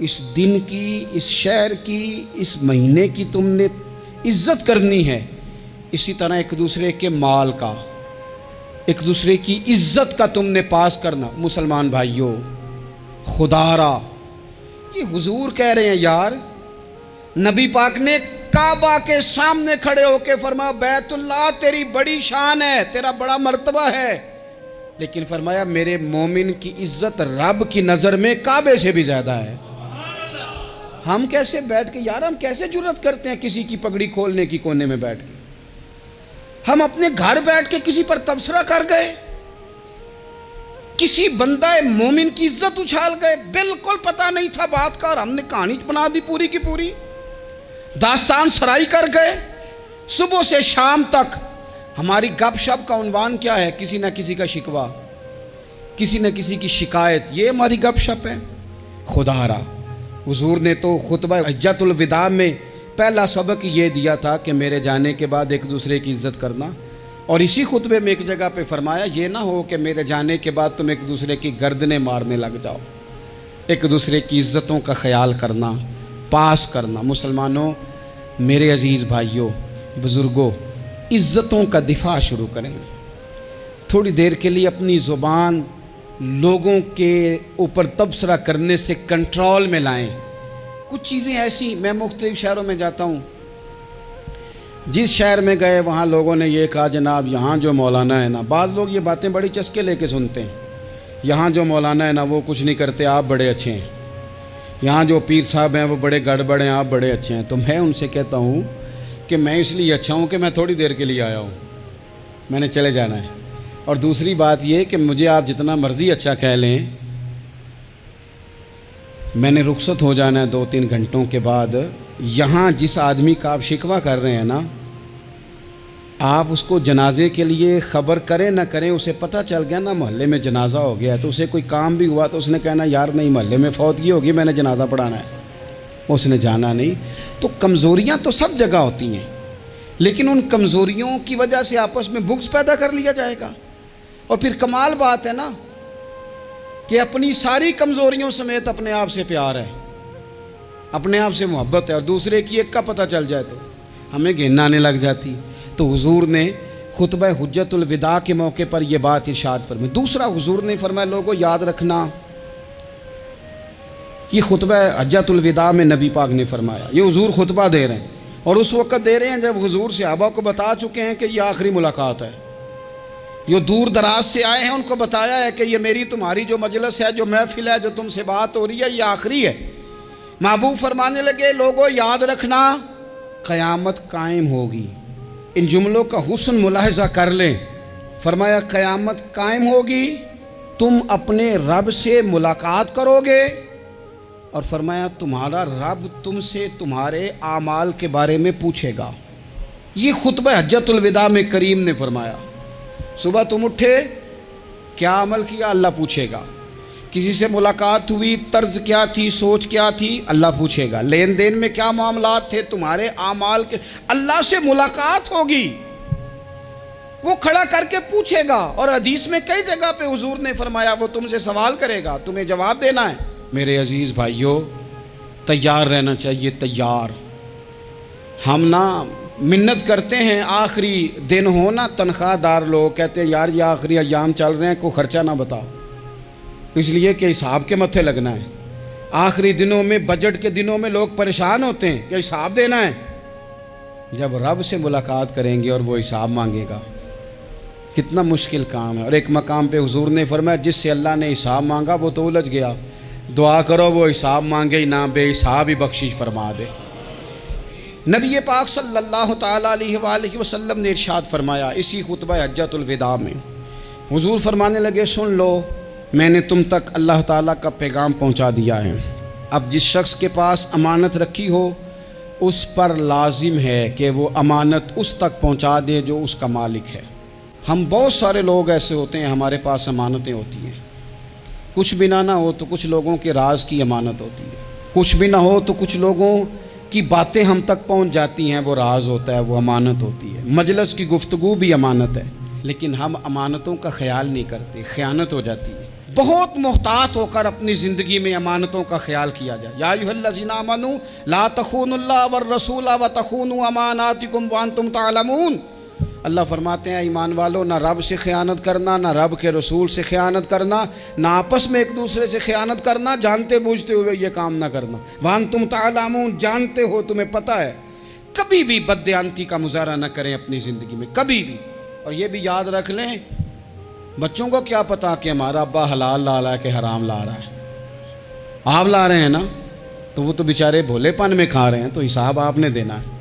اس دن کی، اس شہر کی، اس مہینے کی تم نے عزت کرنی ہے، اسی طرح ایک دوسرے کے مال کا، ایک دوسرے کی عزت کا تم نے پاس کرنا۔ مسلمان بھائیوں، خدا را یہ حضور کہہ رہے ہیں یار، نبی پاک نے کعبہ کے سامنے کھڑے ہو کے فرمایا بیت اللہ تیری بڑی شان ہے، تیرا بڑا مرتبہ ہے، لیکن فرمایا میرے مومن کی عزت رب کی نظر میں کعبے سے بھی زیادہ ہے۔ ہم کیسے بیٹھ کے یار، ہم کیسے جرأت کرتے ہیں کسی کی پگڑی کھولنے کی کونے میں بیٹھ کے؟ ہم اپنے گھر بیٹھ کے کسی پر تبصرہ کر گئے، کسی بندہ مومن کی عزت اچھال گئے، بالکل پتہ نہیں تھا بات کا اور ہم نے کہانی بنا دی پوری کی پوری، داستان سرائی کر گئے۔ صبح سے شام تک ہماری گپ شپ کا عنوان کیا ہے؟ کسی نہ کسی کا شکوہ، کسی نہ کسی کی شکایت، یہ ہماری گپ شپ ہے۔ خدا را حضور نے تو خطبہ حجۃ الوداع میں پہلا سبق یہ دیا تھا کہ میرے جانے کے بعد ایک دوسرے کی عزت کرنا، اور اسی خطبے میں ایک جگہ پہ فرمایا یہ نہ ہو کہ میرے جانے کے بعد تم ایک دوسرے کی گردنیں مارنے لگ جاؤ، ایک دوسرے کی عزتوں کا خیال کرنا، پاس کرنا۔ مسلمانوں، میرے عزیز بھائیوں، بزرگوں، عزتوں کا دفاع شروع کریں۔ تھوڑی دیر کے لیے اپنی زبان لوگوں کے اوپر تبصرہ کرنے سے کنٹرول میں لائیں۔ کچھ چیزیں ایسی، میں مختلف شہروں میں جاتا ہوں، جس شہر میں گئے وہاں لوگوں نے یہ کہا جناب یہاں جو مولانا ہے نا، بعض لوگ یہ باتیں بڑی چسکے لے کے سنتے ہیں، یہاں جو مولانا ہے نا وہ کچھ نہیں کرتے، آپ بڑے اچھے ہیں، یہاں جو پیر صاحب ہیں وہ بڑے گڑبڑ ہیں، آپ بڑے اچھے ہیں۔ تو میں ان سے کہتا ہوں کہ میں اس لیے اچھا ہوں کہ میں تھوڑی دیر کے لیے آیا ہوں، میں نے چلے جانا ہے۔ اور دوسری بات یہ کہ مجھے آپ جتنا مرضی اچھا کہہ لیں، میں نے رخصت ہو جانا ہے 2-3 گھنٹوں کے بعد۔ یہاں جس آدمی کا آپ شکوہ کر رہے ہیں نا، آپ اس کو جنازے کے لیے خبر کریں نہ کریں، اسے پتہ چل گیا نا محلے میں جنازہ ہو گیا، تو اسے کوئی کام بھی ہوا تو اس نے کہنا یار نہیں محلے میں فوتگی ہوگی، میں نے جنازہ پڑھانا ہے، اس نے جانا نہیں۔ تو کمزوریاں تو سب جگہ ہوتی ہیں، لیکن ان کمزوریوں کی وجہ سے آپس میں بغض پیدا کر لیا جائے گا، اور پھر کمال بات ہے نا کہ اپنی ساری کمزوریوں سمیت اپنے آپ سے پیار ہے، اپنے آپ سے محبت ہے، اور دوسرے کی ایک کا پتہ چل جائے تو ہمیں گھن آنے لگ جاتی۔ تو حضور نے خطبہ حجۃ الوداع کے موقع پر یہ بات ارشاد فرمائی۔ دوسرا حضور نے فرمایا لوگوں یاد رکھنا، یہ خطبہ حجۃ الوداع میں نبی پاک نے فرمایا، یہ حضور خطبہ دے رہے ہیں، اور اس وقت دے رہے ہیں جب حضور صحابہ کو بتا چکے ہیں کہ یہ آخری ملاقات ہے، جو دور دراز سے آئے ہیں ان کو بتایا ہے کہ یہ میری تمہاری جو مجلس ہے، جو محفل ہے، جو تم سے بات ہو رہی ہے، یہ آخری ہے۔ محبوب فرمانے لگے لوگوں یاد رکھنا قیامت قائم ہوگی۔ ان جملوں کا حسن ملاحظہ کر لیں۔ فرمایا قیامت قائم ہوگی، تم اپنے رب سے ملاقات کرو گے، اور فرمایا تمہارا رب تم سے تمہارے اعمال کے بارے میں پوچھے گا۔ یہ خطبہ حجۃ الوداع میں کریم نے فرمایا۔ صبح تم اٹھے، کیا عمل کیا؟ اللہ پوچھے گا۔ کسی سے ملاقات ہوئی، طرز کیا تھی، سوچ کیا تھی؟ اللہ پوچھے گا۔ لین دین میں کیا معاملات تھے، تمہارے اعمال کے، اللہ سے ملاقات ہوگی، وہ کھڑا کر کے پوچھے گا۔ اور حدیث میں کئی جگہ پہ حضور نے فرمایا وہ تم سے سوال کرے گا، تمہیں جواب دینا ہے۔ میرے عزیز بھائیوں، تیار رہنا چاہیے، تیار۔ ہم نا منت کرتے ہیں آخری دن ہو نا، تنخواہ دار لوگ کہتے ہیں یار یہ آخری ایام چل رہے ہیں، کوئی خرچہ نہ بتاؤ، اس لیے کہ حساب کے متھے لگنا ہے۔ آخری دنوں میں، بجٹ کے دنوں میں لوگ پریشان ہوتے ہیں کہ حساب دینا ہے۔ جب رب سے ملاقات کریں گے اور وہ حساب مانگے گا، کتنا مشکل کام ہے۔ اور ایک مقام پہ حضور نے فرمایا جس سے اللہ نے حساب مانگا وہ تو الجھ گیا، دعا کرو وہ حساب مانگے ہی نہ، بے حساب ہی بخشش فرما دے۔ نبی پاک صلی اللہ تعالیٰ علیہ وآلہ وسلم نے ارشاد فرمایا اسی خطبہ حجۃ الوداع میں، حضور فرمانے لگے سن لو، میں نے تم تک اللہ تعالیٰ کا پیغام پہنچا دیا ہے۔ اب جس شخص کے پاس امانت رکھی ہو اس پر لازم ہے کہ وہ امانت اس تک پہنچا دے جو اس کا مالک ہے۔ ہم بہت سارے لوگ ایسے ہوتے ہیں، ہمارے پاس امانتیں ہوتی ہیں، کچھ بھی نہ ہو تو کچھ لوگوں کے راز کی امانت ہوتی ہے، کچھ بھی نہ ہو تو کچھ لوگوں کی باتیں ہم تک پہنچ جاتی ہیں، وہ راز ہوتا ہے، وہ امانت ہوتی ہے۔ مجلس کی گفتگو بھی امانت ہے، لیکن ہم امانتوں کا خیال نہیں کرتے، خیانت ہو جاتی ہے۔ بہت محتاط ہو کر اپنی زندگی میں امانتوں کا خیال کیا جائے۔ یا ایھا الذین آمنوا لا تخونوا اللہ والرسول وتخونوا اماناتکم وانتم تعلمون۔ اللہ فرماتے ہیں ایمان والو، نہ رب سے خیانت کرنا، نہ رب کے رسول سے خیانت کرنا، نہ آپس میں ایک دوسرے سے خیانت کرنا، جانتے بوجھتے ہوئے یہ کام نہ کرنا۔ وانتم تعلمون، جانتے ہو، تمہیں پتہ ہے۔ کبھی بھی بددیانتی کا مظاہرہ نہ کریں اپنی زندگی میں، کبھی بھی۔ اور یہ بھی یاد رکھ لیں، بچوں کو کیا پتا کہ ہمارا ابا حلال لا رہا ہے کہ حرام لا رہا ہے؟ آپ لا رہے ہیں نا، تو وہ تو بیچارے بھولے پن میں کھا رہے ہیں، تو حساب آپ نے دینا ہے۔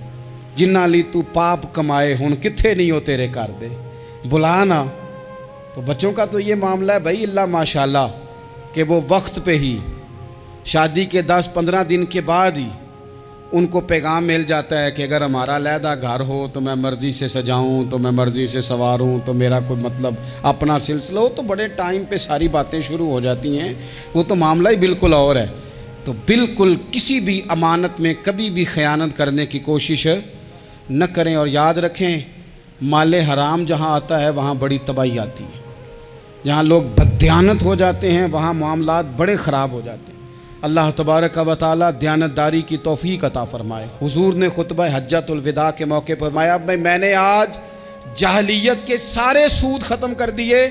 جنہ لی تو پاپ کمائے ہن کتھے نہیں ہو تیرے کر دے، بلا نا۔ تو بچوں کا تو یہ معاملہ ہے بھائی، اللہ ماشاءاللہ کہ وہ وقت پہ ہی شادی کے 10-15 دن کے بعد ہی ان کو پیغام مل جاتا ہے کہ اگر ہمارا علیحدہ گھر ہو تو میں مرضی سے سجاؤں، تو میں مرضی سے سنواروں، تو میرا کوئی مطلب اپنا سلسلہ ہو، تو بڑے ٹائم پہ ساری باتیں شروع ہو جاتی ہیں۔ وہ تو معاملہ ہی بالکل اور ہے۔ تو بالکل کسی بھی امانت میں کبھی بھی خیانت کرنے کی کوشش نہ کریں، اور یاد رکھیں مال حرام جہاں آتا ہے وہاں بڑی تباہی آتی ہے۔ جہاں لوگ بددیانت ہو جاتے ہیں وہاں معاملات بڑے خراب ہو جاتے ہیں۔ اللہ تبارک و تعالیٰ دیانتداری کی توفیق عطا فرمائے۔ حضور نے خطبہ حجۃ الوداع کے موقع پر فرمایا، میں نے آج جاہلیت کے سارے سود ختم کر دیے۔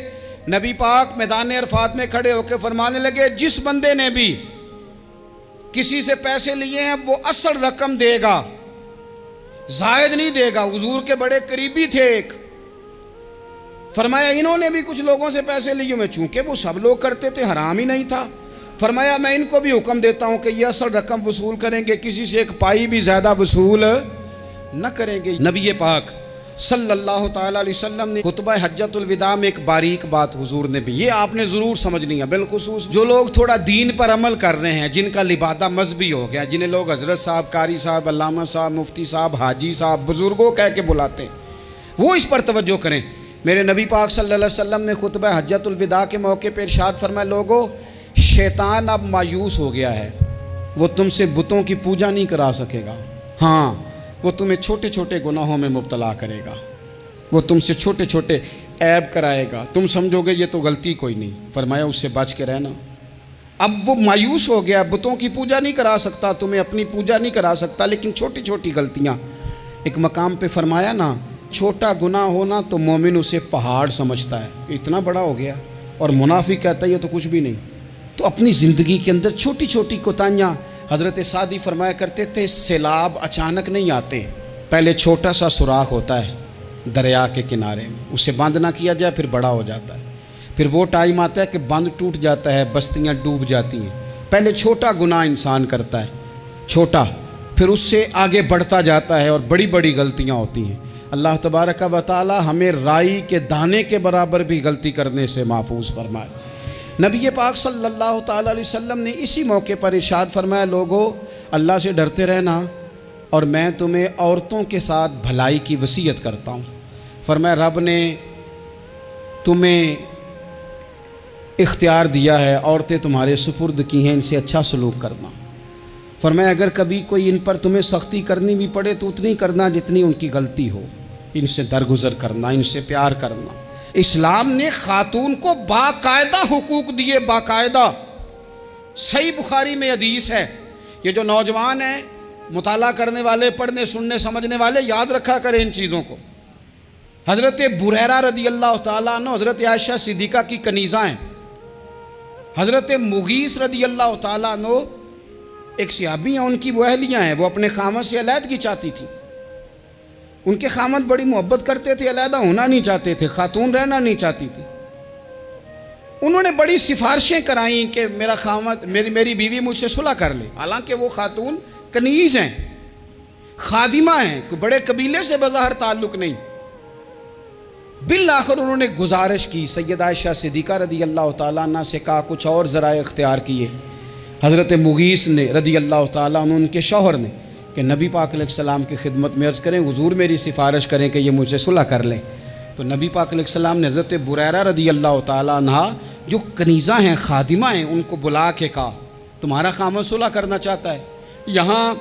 نبی پاک میدان عرفات میں کھڑے ہو کے فرمانے لگے، جس بندے نے بھی کسی سے پیسے لیے ہیں وہ اصل رقم دے گا، زائد نہیں دے گا۔ حضور کے بڑے قریبی تھے ایک، فرمایا انہوں نے بھی کچھ لوگوں سے پیسے لیے ہوئے، چونکہ وہ سب لوگ کرتے تھے، حرام ہی نہیں تھا۔ فرمایا میں ان کو بھی حکم دیتا ہوں کہ یہ اصل رقم وصول کریں گے، کسی سے ایک پائی بھی زیادہ وصول نہ کریں گے۔ نبی پاک صلی اللہ تعالیٰ علیہ وسلم نے خطبہ حجۃ الوداع میں ایک باریک بات حضور نے بھی، یہ آپ نے ضرور سمجھنی ہے، بالخصوص جو لوگ تھوڑا دین پر عمل کر رہے ہیں، جن کا لبادہ مذہبی ہو گیا، جنہیں لوگ حضرت صاحب، قاری صاحب، علامہ صاحب، مفتی صاحب، حاجی صاحب، بزرگوں کہہ کے بلاتے ہیں، وہ اس پر توجہ کریں۔ میرے نبی پاک صلی اللہ علیہ وسلم نے خطبہ حجۃ الوداع کے موقع پہ ارشاد فرمایا، لوگوں شیطان اب مایوس ہو گیا ہے، وہ تم سے بتوں کی پوجا نہیں کرا سکے گا، ہاں وہ تمہیں چھوٹے چھوٹے گناہوں میں مبتلا کرے گا، وہ تم سے چھوٹے چھوٹے عیب کرائے گا، تم سمجھو گے یہ تو غلطی کوئی نہیں، فرمایا اس سے بچ کے رہنا۔ اب وہ مایوس ہو گیا، بتوں کی پوجا نہیں کرا سکتا، تمہیں اپنی پوجا نہیں کرا سکتا، لیکن چھوٹی چھوٹی غلطیاں، ایک مقام پہ فرمایا نا، چھوٹا گناہ ہونا تو مومن اسے پہاڑ سمجھتا ہے، اتنا بڑا ہو گیا، اور منافق کہتا ہے یہ تو کچھ بھی نہیں۔ تو اپنی زندگی کے اندر چھوٹی چھوٹی کوتاہیاں، حضرت سعدی فرمایا کرتے تھے سیلاب اچانک نہیں آتے، پہلے چھوٹا سا سوراخ ہوتا ہے دریا کے کنارے میں، اسے بند نہ کیا جائے پھر بڑا ہو جاتا ہے، پھر وہ ٹائم آتا ہے کہ بند ٹوٹ جاتا ہے، بستیاں ڈوب جاتی ہیں۔ پہلے چھوٹا گناہ انسان کرتا ہے، چھوٹا، پھر اس سے آگے بڑھتا جاتا ہے اور بڑی بڑی غلطیاں ہوتی ہیں۔ اللہ تبارک و تعالی ہمیں رائی کے دانے کے برابر بھی غلطی کرنے سے محفوظ فرمائے۔ نبی پاک صلی اللہ تعالیٰ علیہ وسلم نے اسی موقع پر ارشاد فرمایا، لوگوں اللہ سے ڈرتے رہنا، اور میں تمہیں عورتوں کے ساتھ بھلائی کی وصیت کرتا ہوں۔ فرمایا رب نے تمہیں اختیار دیا ہے، عورتیں تمہارے سپرد کی ہیں، ان سے اچھا سلوک کرنا۔ فرمایا اگر کبھی کوئی ان پر تمہیں سختی کرنی بھی پڑے تو اتنی کرنا جتنی ان کی غلطی ہو، ان سے درگزر کرنا، ان سے پیار کرنا۔ اسلام نے خاتون کو باقاعدہ حقوق دیے، باقاعدہ۔ صحیح بخاری میں حدیث ہے، یہ جو نوجوان ہیں، مطالعہ کرنے والے، پڑھنے سننے سمجھنے والے، یاد رکھا کریں ان چیزوں کو۔ حضرت بریرہ رضی اللہ تعالیٰ عنہ حضرت عائشہ صدیقہ کی کنیزہ ہیں۔ حضرت مغیث رضی اللہ تعالیٰ عنہ ایک صحابی ہیں، ان کی وہ اہلیہ ہیں، وہ اپنے خامد سے علیحدگی چاہتی تھی۔ ان کے خامد بڑی محبت کرتے تھے، علیحدہ ہونا نہیں چاہتے تھے، خاتون رہنا نہیں چاہتی تھی۔ انہوں نے بڑی سفارشیں کرائیں کہ میرا خامد، میری بیوی مجھ سے صلح کر لے، حالانکہ وہ خاتون کنیز ہیں، خادمہ ہیں، کوئی بڑے قبیلے سے بظاہر تعلق نہیں۔ بالآخر انہوں نے گزارش کی، سیدہ عائشہ صدیقہ رضی اللہ تعالیٰ عنہ سے کہا، کچھ اور ذرائع اختیار کیے۔ حضرت مغیث نے رضی اللہ تعالیٰ عنہ، ان کے شوہر نے، کہ نبی پاک علیہ السلام کی خدمت میں عرض کریں، حضور میری سفارش کریں کہ یہ مجھ سے صلح کر لیں۔ تو نبی پاک علیہ السلام نے حضرت بریرہ رضی اللہ تعالیٰ عنہ جو کنیزہ ہیں، خادمہ ہیں، ان کو بلا کے کہا تمہارا خامد صلح کرنا چاہتا ہے۔ یہاں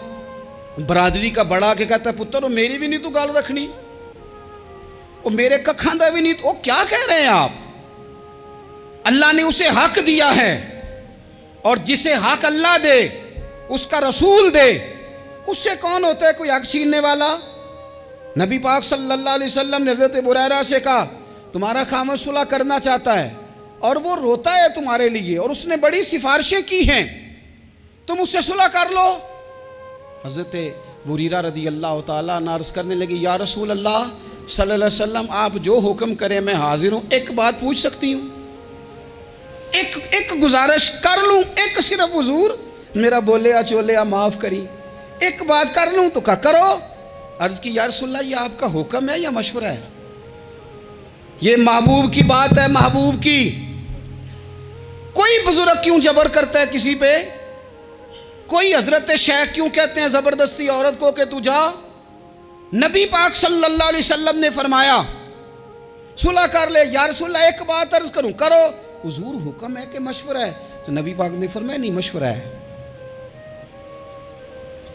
برادری کا بڑا کے کہتا ہے، پتر میری بھی نہیں تو گال رکھنی، اور میرے ککھاں دا بھی نہیں تو، کیا کہہ رہے ہیں آپ؟ اللہ نے اسے حق دیا ہے، اور جسے حق اللہ دے اس کا رسول دے، اس سے کون ہوتا ہے کوئی حق چھیننے والا؟ نبی پاک صلی اللہ علیہ وسلم نے حضرت بریرہ سے کہا تمہارا خامد صلح کرنا چاہتا ہے اور وہ روتا ہے تمہارے لیے، اور اس نے بڑی سفارشیں کی ہیں، تم اس سے صلح کر لو۔ حضرت بریرہ رضی اللہ تعالیٰ عنہ عرض کرنے لگی یا رسول اللہ صلی اللہ علیہ وسلم آپ جو حکم کریں میں حاضر ہوں، ایک بات پوچھ سکتی ہوں؟ ایک گزارش کر لوں؟ ایک صرف حضور میرا بولیا چولیا معاف کری، ایک بات کر لوں؟ تو کہا کرو۔ عرض کی یا رسول اللہ یہ آپ کا حکم ہے یا مشورہ ہے؟ یہ محبوب کی بات ہے، محبوب کی۔ کوئی بزرگ کیوں جبر کرتا ہے کسی پہ؟ کوئی حضرت شیخ کیوں کہتے ہیں زبردستی عورت کو کہ تو جا؟ نبی پاک صلی اللہ علیہ وسلم نے فرمایا صلح کر لے۔ یا رسول اللہ ایک بات عرض کروں؟ کرو۔ حضور حکم ہے کہ مشورہ ہے؟ تو نبی پاک نے فرمایا نہیں، مشورہ ہے۔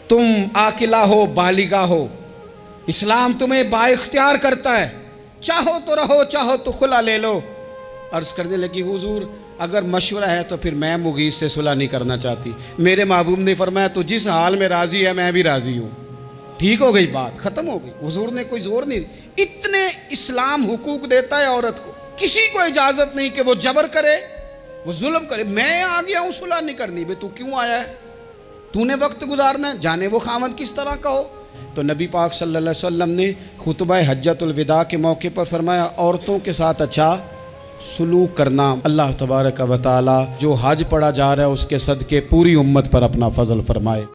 تم عاقلہ ہو، بالغہ ہو، اسلام تمہیں با اختیار کرتا ہے، چاہو تو رہو، چاہو تو خلا لے لو۔ عرض کرنے لگی حضور اگر مشورہ ہے تو پھر میں مغیث سے صلح نہیں کرنا چاہتی۔ میرے محبوب نے فرمایا تو جس حال میں راضی ہے میں بھی راضی ہوں۔ ٹھیک ہو گئی بات، ختم ہو گئی۔ حضور نے کوئی زور نہیں، اتنے اسلام حقوق دیتا ہے عورت کو، کسی کو اجازت نہیں کہ وہ جبر کرے، وہ ظلم کرے۔ میں آ گیا ہوں صلح نہیں کرنی، بے تو کیوں آیا ہے؟ تو نے وقت گزارنا ہے، جانے وہ خامد کس طرح کا ہو۔ تو نبی پاک صلی اللہ علیہ وسلم نے خطبہ حجۃ الوداع کے موقع پر فرمایا عورتوں کے ساتھ اچھا سلوک کرنا۔ اللہ تبارک و تعالی جو حج پڑھا جا رہا ہے اس کے صدقے پوری امت پر اپنا فضل فرمائے۔